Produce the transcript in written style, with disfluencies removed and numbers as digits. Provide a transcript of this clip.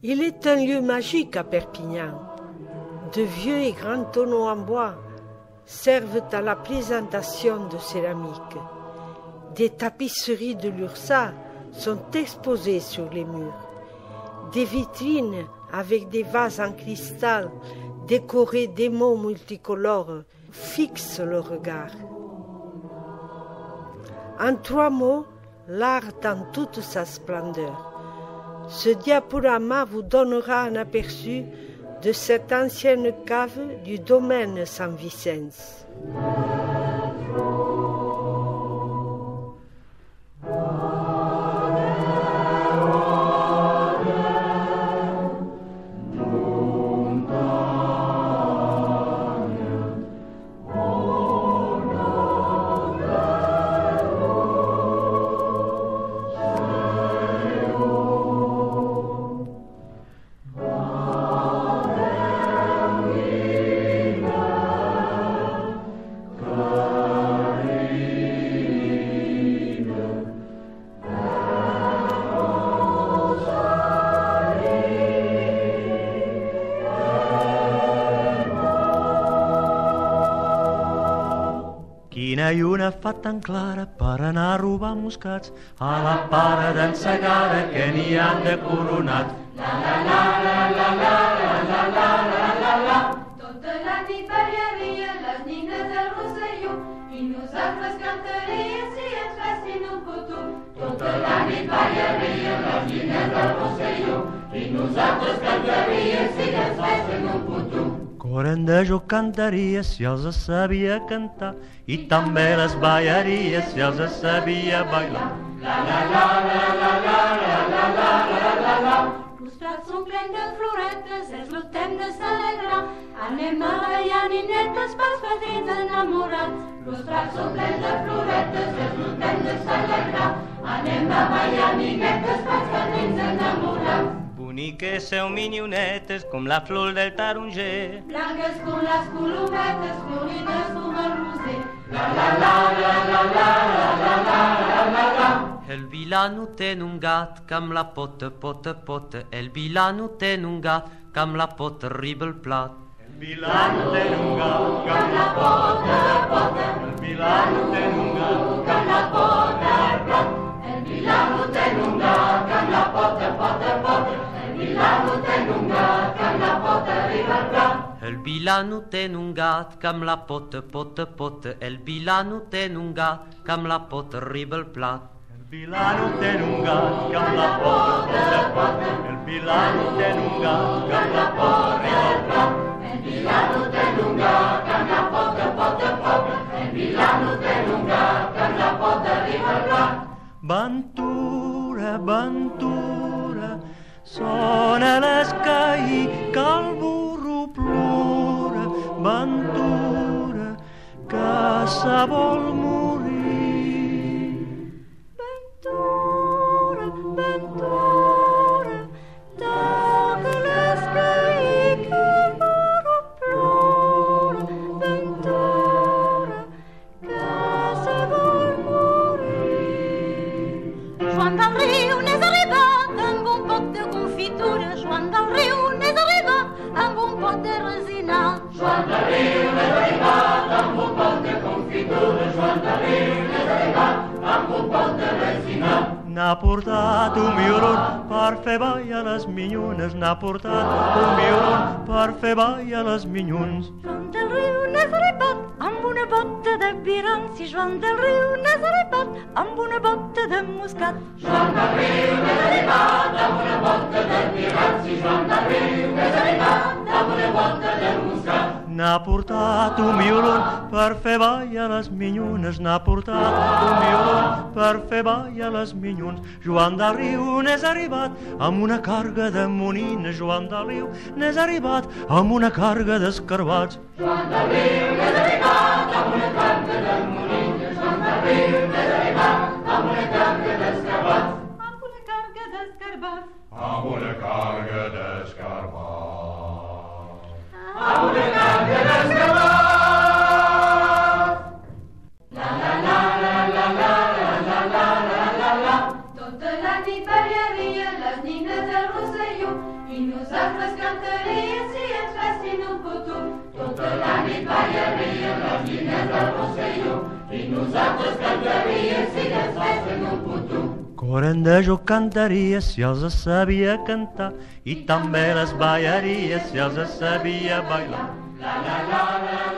Il est un lieu magique à Perpignan. De vieux et grands tonneaux en bois servent à la présentation de céramique. Des tapisseries de l'URSA sont exposées sur les murs. Des vitrines avec des vases en cristal décorés d'émaux multicolores fixent le regard. En 3 mots, l'art dans toute sa splendeur. Ce diaporama vous donnera un aperçu de cette ancienne cave du domaine Saint-Vicence. Quina lluna fa tan clara per anar a robar moscats a la para d'en Segara que n'hi han de coronats. La la la la la la la la la la la la. Tota la nit ballarien les nines del Rosselló i nosaltres cantaríem si ens fessin un cotó. Tota la nit ballarien les nines del Rosselló i nosaltres cantaríem si ens fessin un cotó. Corenda jo cantaria si els sabia cantar i també les ballaria si els sabia bailar. La la la la la la la la la la la la. Els prats són plens de floretes, és el temps de celebrar. Anem a ballar ninetes pels padrins enamorats. Els prats són plens de floretes, és el temps de celebrar. Anem a ballar ninetes pels padrins enamorats. Boniques sou minionetes com la flor del taronger. Blanques com les colometes, florides com el roser. La la la la la la la la la la la. El vilano ten un gat que amb la pota, pota, pota. El vilano ten un gat que amb la pota arriba el plat. El vilano ten un gat que amb la pota, pota. El vilano ten un gat que amb la pota al plat. El vilano ten un gat que amb la pota, pota, pota. El vilano ten un gat que amb la pota arriba al plat. El vilano ten un gat que amb la pota, pota, pota. El vilano ten un gat que amb la pota arriba al plat. El vilano ten un gat que amb la pota, pota. El vilano ten un gat que amb la pota arriba al plat. El vilano ten un gat que amb la pota, pota, pota. El vilano ten un gat que amb la pota arriba al plat. Ventura, ventura, sona l'escaí que el burro plora. Ventura, que se vol morir. Ventura, ventura, toca l'escaí que el burro plora. Ventura, que se vol morir. Joan del Riu n'és arribat amb un pot de confitura. Joan del Riu n'és arribat amb un pot de resina. Joan del Riu n'és arribat amb un pot de confitura. Joan del Riu n'és arribat amb un pot de resina. N'ha portat un violon per fer ballar les minyones. N'ha portat un violon per fer ballar les minyons. Joan del Riu n'és arribat amb una bota de virans. Si Joan del Riu n'és arribat amb una bota de moscat. Joan del Riu n'és arribat amb una bota de virans. Si Joan del Riu n'és arribat amb una bota de moscat. N'ha portat un violon per fer ballar les minyones. N'ha portat un violon per fer ballar les minyons. Joan del Riu n'és arribat amb una càrrega de monines. Joan del Riu n'és arribat amb una càrrega d'escarbats. Joan del Riu n'és arribat amb una càrrega de monines. Joan del Riu n'és arribat amb una càrrega d'escarbats. Amb una càrrega d'escarbats. Amb una càrrega d'escarbats. Amb una càrrega d'escarbats. La la la la la la la la la la la. Tota la nit ballarien les nines del Rosselló Rosselló. I nosaltres cantaríem si ens fessin un cotó. Tota la nit ballarien les nines del Rosselló. I nosaltres cantaríem si ens fessin un cotó. Corandejo cantaria si els sabia cantar i també les ballaria si els sabia bailar. La la la la